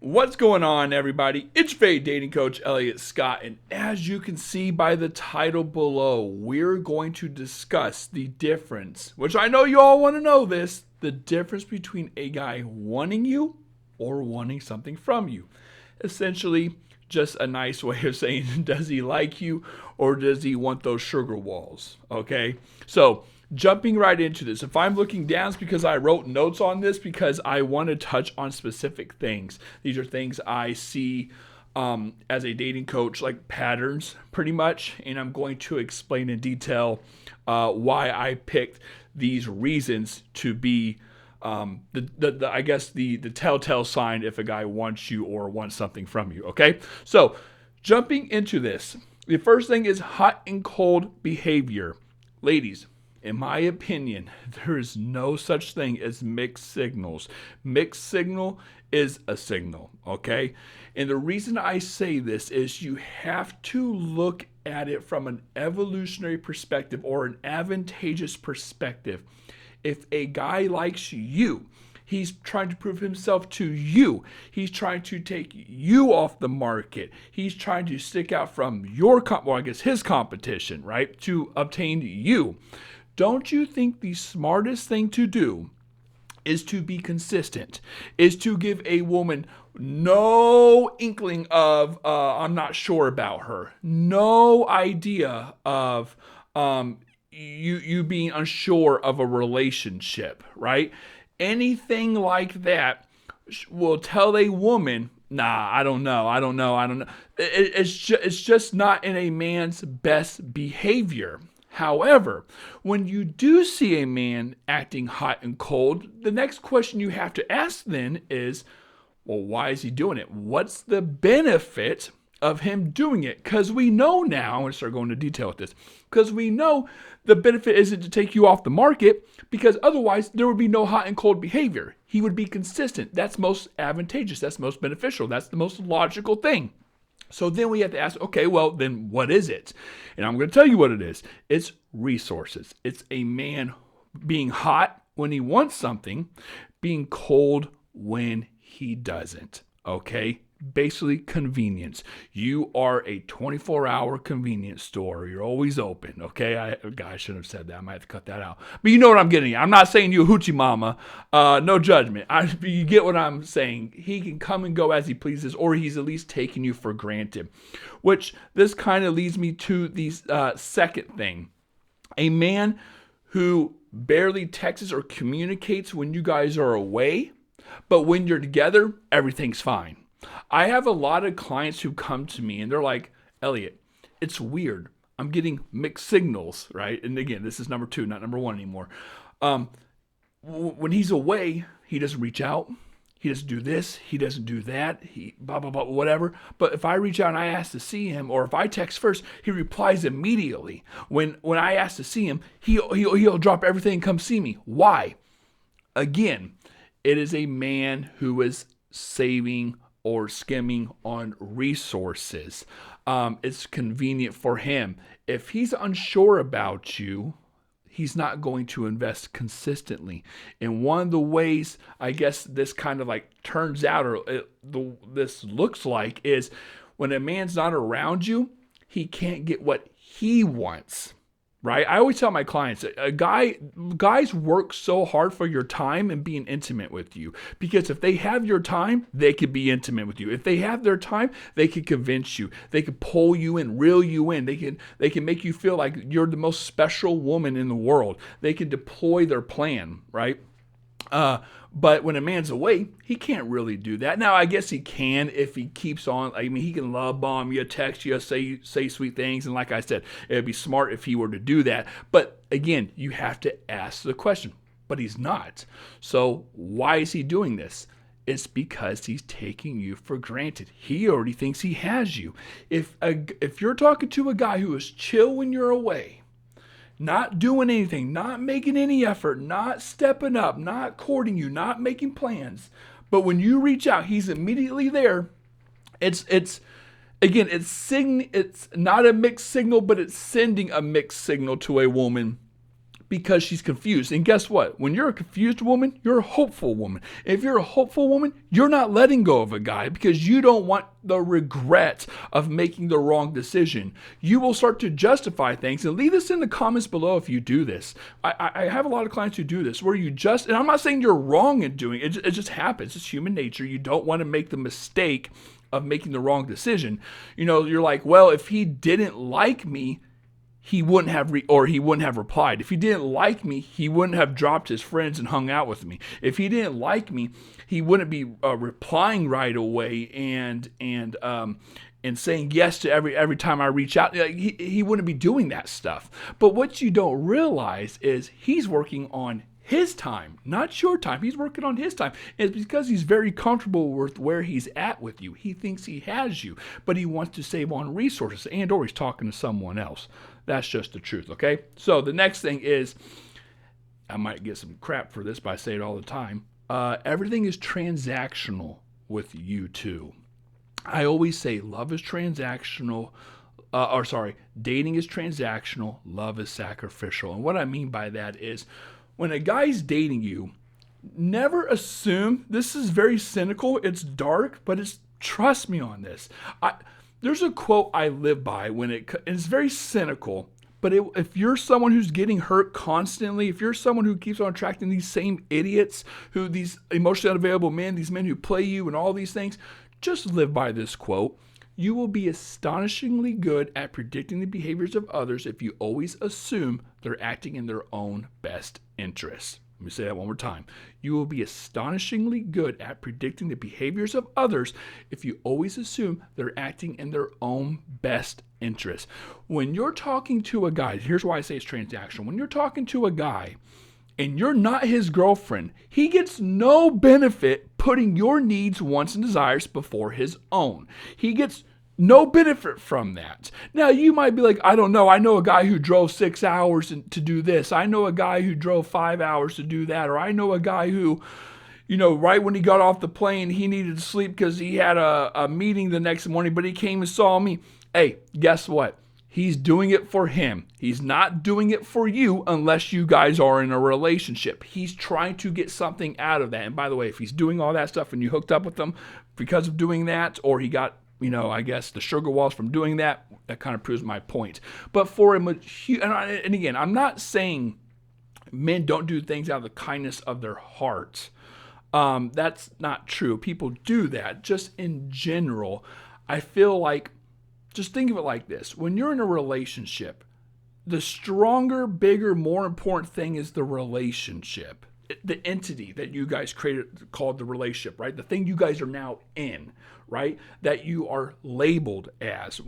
What's going on, everybody? It's your favorite dating coach, Elliot Scott, and as you can see by the title below, we're going to discuss the difference, which I know you all want to know this, the difference between a guy wanting you or wanting something from you. Essentially, just a nice way of saying, does he like you or does he want those sugar walls? Okay? So, jumping right into this, if I'm looking down, it's because I wrote notes on this because I want to touch on specific things. These are things I see as a dating coach, like patterns, pretty much, and I'm going to explain in detail why I picked these reasons to be the telltale sign if a guy wants you or wants something from you. Okay, so jumping into this, the first thing is hot and cold behavior, ladies. In my opinion, there is no such thing as mixed signals. Mixed signal is a signal, okay? And the reason I say this is you have to look at it from an evolutionary perspective or an advantageous perspective. If a guy likes you, he's trying to prove himself to you. He's trying to take you off the market. He's trying to stick out from his competition, right? To obtain you. Don't you think the smartest thing to do is to be consistent, is to give a woman no inkling of, I'm not sure about her, no idea of you being unsure of a relationship, right? Anything like that will tell a woman, nah, I don't know. It's just not in a man's best behavior. However, when you do see a man acting hot and cold, the next question you have to ask then is, well, why is he doing it? What's the benefit of him doing it? Because we know now, I'm going to start going into detail with this, because we know the benefit isn't to take you off the market, because otherwise there would be no hot and cold behavior. He would be consistent. That's most advantageous. That's most beneficial. That's the most logical thing. So then we have to ask, okay, well, then what is it? And I'm going to tell you what it is. It's resources. It's a man being hot when he wants something, being cold when he doesn't. Okay? Basically, convenience. You are a 24-hour convenience store. You're always open. Okay? I shouldn't have said that. I might have to cut that out. But you know what I'm getting at. I'm not saying you a hoochie mama. No judgment. You get what I'm saying. He can come and go as he pleases, or he's at least taking you for granted. Which this kind of leads me to the second thing. A man who barely texts or communicates when you guys are away, but when you're together, everything's fine. I have a lot of clients who come to me and they're like, Elliot, it's weird. I'm getting mixed signals, right? And again, this is number 2, not number 1 anymore. When he's away, he doesn't reach out. He doesn't do this. He doesn't do that. He blah, blah, blah, whatever. But if I reach out and I ask to see him, or if I text first, he replies immediately. When I ask to see him, he'll drop everything and come see me. Why? Again, it is a man who is saving or skimming on resources. It's convenient for him. If he's unsure about you, he's not going to invest consistently. And one of the ways I guess this kind of like turns out, or this looks like, is when a man's not around you, he can't get what he wants. Right? I always tell my clients, guys work so hard for your time and being intimate with you. Because if they have your time, they could be intimate with you. If they have their time, they can convince you. They can pull you in, reel you in. They can make you feel like you're the most special woman in the world. They can deploy their plan, right? But when a man's away, he can't really do that. Now, I guess he can if he keeps on. I mean, he can love bomb you, text you, say sweet things. And like I said, it would be smart if he were to do that. But again, you have to ask the question. But he's not. So why is he doing this? It's because he's taking you for granted. He already thinks he has you. If you're talking to a guy who is chill when you're away, not doing anything, not making any effort, not stepping up, not courting you, not making plans. But when you reach out, he's immediately there. It's not a mixed signal, but it's sending a mixed signal to a woman because she's confused. And guess what? When you're a confused woman, you're a hopeful woman. If you're a hopeful woman, you're not letting go of a guy because you don't want the regret of making the wrong decision. You will start to justify things, and leave this in the comments below if you do this. I have a lot of clients who do this, where you just, and I'm not saying you're wrong in doing it, it just happens. It's human nature. You don't want to make the mistake of making the wrong decision. You're like, well, if he didn't like me, he wouldn't have replied. If he didn't like me, he wouldn't have dropped his friends and hung out with me. If he didn't like me, he wouldn't be replying right away and saying yes to every time I reach out. He wouldn't be doing that stuff. But what you don't realize is he's working on his time, not your time. He's working on his time. It's because he's very comfortable with where he's at with you. He thinks he has you, but he wants to save on resources, and or he's talking to someone else. That's just the truth, okay? So the next thing is, I might get some crap for this, but I say it all the time. Everything is transactional with you two. I always say love is transactional. Dating is transactional. Love is sacrificial. And what I mean by that is, when a guy's dating you, never assume. This is very cynical. It's dark, but trust me on this. There's a quote I live by it's very cynical, but if you're someone who's getting hurt constantly, if you're someone who keeps on attracting these same idiots, these emotionally unavailable men, these men who play you and all these things, just live by this quote. You will be astonishingly good at predicting the behaviors of others if you always assume they're acting in their own best interests. Let me say that one more time. You will be astonishingly good at predicting the behaviors of others if you always assume they're acting in their own best interest. When you're talking to a guy, here's why I say it's transactional. When you're talking to a guy and you're not his girlfriend, he gets no benefit putting your needs, wants, and desires before his own. He gets no benefit from that. Now, you might be like, I don't know. I know a guy who drove 6 hours to do this. I know a guy who drove 5 hours to do that. Or I know a guy who, right when he got off the plane, he needed to sleep because he had a meeting the next morning, but he came and saw me. Hey, guess what? He's doing it for him. He's not doing it for you unless you guys are in a relationship. He's trying to get something out of that. And by the way, if he's doing all that stuff and you hooked up with him because of doing that, or he got I guess the sugar walls from doing that kind of proves my point. But for and again, I'm not saying men don't do things out of the kindness of their heart. That's not true. People do that. Just in general, I feel like, just think of it like this. When you're in a relationship, the stronger, bigger, more important thing is the relationship. The entity that you guys created called the relationship, right? The thing you guys are now in, right? That you are labeled as,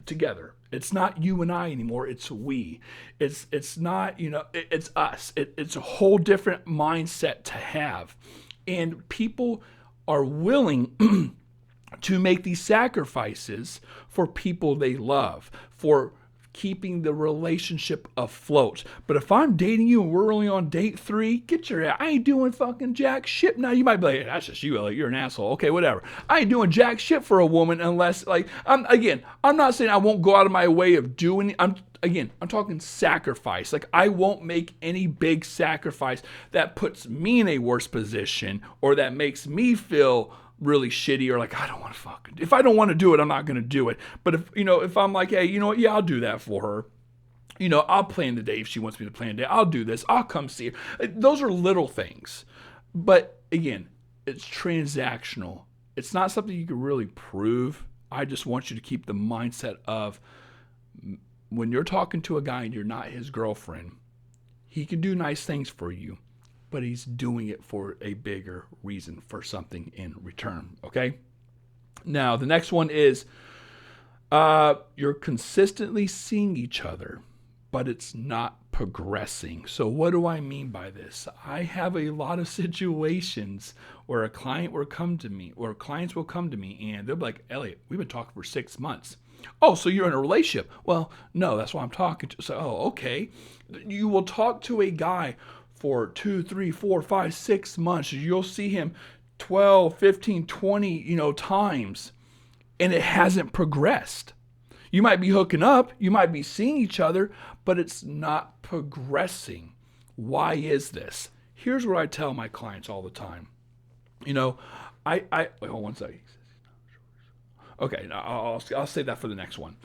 together. It's not you and I anymore. It's we. It's not, it's us. It's a whole different mindset to have. And people are willing to make these sacrifices for people they love, for keeping the relationship afloat. But if I'm dating you and we're only on date 3, get your ass. I ain't doing fucking jack shit. Now you might be like, hey, that's just you, Elliot. You're an asshole. Okay, whatever. I ain't doing jack shit for a woman unless, I'm not saying I won't go out of my way of doing. I'm talking sacrifice. I won't make any big sacrifice that puts me in a worse position or that makes me feel really shitty, or I don't want to if I don't want to do it, I'm not going to do it. But if I'm like, hey, yeah, I'll do that for her. I'll plan the day if she wants me to plan the day. I'll do this. I'll come see her. Those are little things. But again, it's transactional. It's not something you can really prove. I just want you to keep the mindset of, when you're talking to a guy and you're not his girlfriend, he can do nice things for you, but he's doing it for a bigger reason, for something in return, okay? Now, the next one is you're consistently seeing each other, but it's not progressing. So what do I mean by this? I have a lot of situations where clients will come to me and they'll be like, Elliot, we've been talking for 6 months. Oh, so you're in a relationship? Well, no, that's why I'm talking to. So, okay. You will talk to a guy for 2, 3, 4, 5, 6 months. You'll see him 12, 15, 20, times, and it hasn't progressed. You might be hooking up, you might be seeing each other, but it's not progressing. Why is this? Here's what I tell my clients all the time. You know, wait, hold one second. Okay, I'll save that for the next one.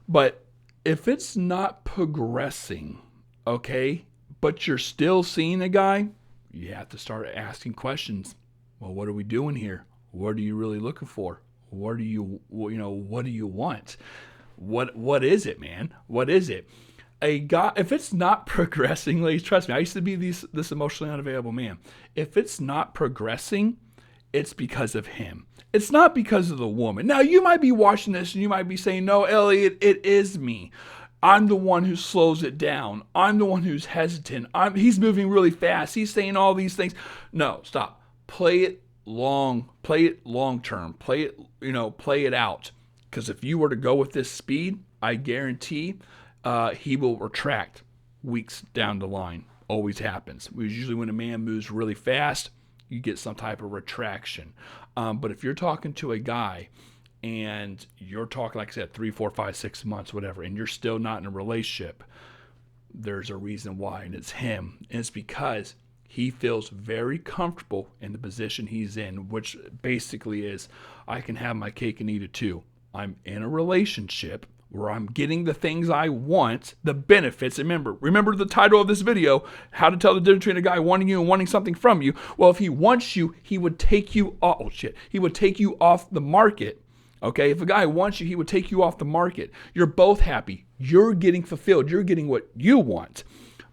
But if it's not progressing, okay, but you're still seeing a guy, you have to start asking questions. Well, what are we doing here? What are you really looking for? What do you what do you want? What is it, man? What is it? A guy, if it's not progressing, ladies, trust me, I used to be this emotionally unavailable man. If it's not progressing, it's because of him. It's not because of the woman. Now, you might be watching this and you might be saying, no, Elliot, it is me. I'm the one who slows it down. I'm the one who's hesitant. He's moving really fast. He's saying all these things. No, stop. Play it long term. Play it out. Because if you were to go with this speed, I guarantee he will retract weeks down the line. Always happens. Usually when a man moves really fast, you get some type of retraction. But if you're talking to a guy and you're talking, like I said, 3, 4, 5, 6 months, whatever, and you're still not in a relationship, there's a reason why, and it's him. And it's because he feels very comfortable in the position he's in, which basically is, I can have my cake and eat it too. I'm in a relationship where I'm getting the things I want, the benefits. Remember the title of this video, how to tell the difference between a guy wanting you and wanting something from you. Well, if he wants you, he would take you he would take you off the market. Okay, if a guy wants you, he would take you off the market. You're both happy. You're getting fulfilled. You're getting what you want.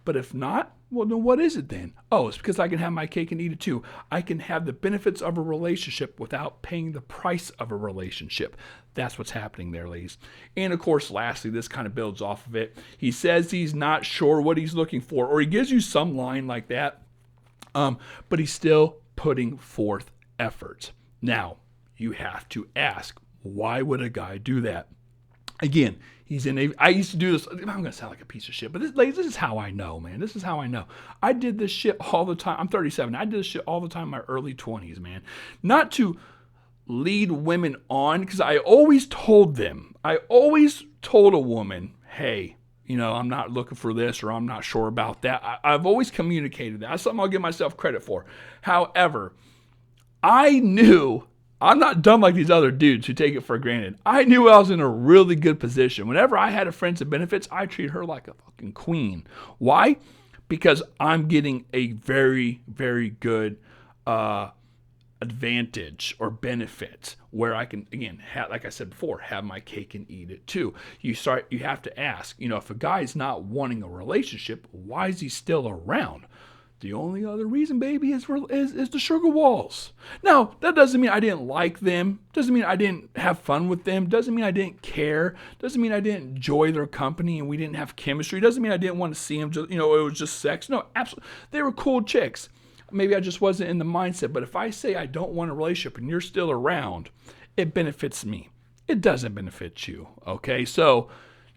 But if not, well, then what is it then? Oh, it's because I can have my cake and eat it too. I can have the benefits of a relationship without paying the price of a relationship. That's what's happening there, ladies. And of course, lastly, this kind of builds off of it. He says he's not sure what he's looking for, or he gives you some line like that, but he's still putting forth effort. Now, you have to ask, why would a guy do that? Again, I used to do this. I'm going to sound like a piece of shit, but this is how I know, man. This is how I know. I did this shit all the time. I'm 37. I did this shit all the time in my early 20s, man. Not to lead women on, because I always told a woman, hey, I'm not looking for this, or I'm not sure about that. I've always communicated that. That's something I'll give myself credit for. However, I knew I'm not dumb like these other dudes who take it for granted. I knew I was in a really good position. Whenever I had a friends and benefits, I treat her like a fucking queen. Why? Because I'm getting a very, very good advantage or benefit where I can, again, like I said before, have my cake and eat it too. You have to ask, if a guy's not wanting a relationship, why is he still around? The only other reason, baby, is the sugar walls. Now, that doesn't mean I didn't like them. Doesn't mean I didn't have fun with them. Doesn't mean I didn't care. Doesn't mean I didn't enjoy their company and we didn't have chemistry. Doesn't mean I didn't want to see them. It was just sex. No, absolutely. They were cool chicks. Maybe I just wasn't in the mindset. But if I say I don't want a relationship and you're still around, it benefits me. It doesn't benefit you. Okay, so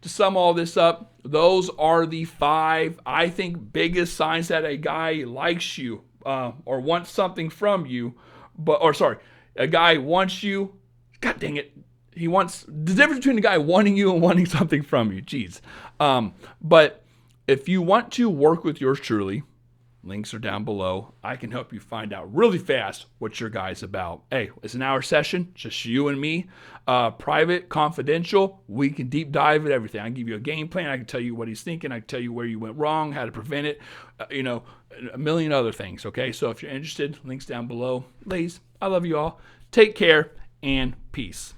to sum all this up, those are the 5, I think, biggest signs that a guy likes you or wants something from you. A guy wants you. God dang it. He wants the difference between a guy wanting you and wanting something from you. Jeez. But if you want to work with yours truly, links are down below. I can help you find out really fast what your guy's about. Hey, it's an hour session, just you and me. Private, confidential. We can deep dive at everything. I can give you a game plan. I can tell you what he's thinking. I can tell you where you went wrong, how to prevent it, a million other things. Okay, so if you're interested, links down below. Ladies, I love you all. Take care and peace.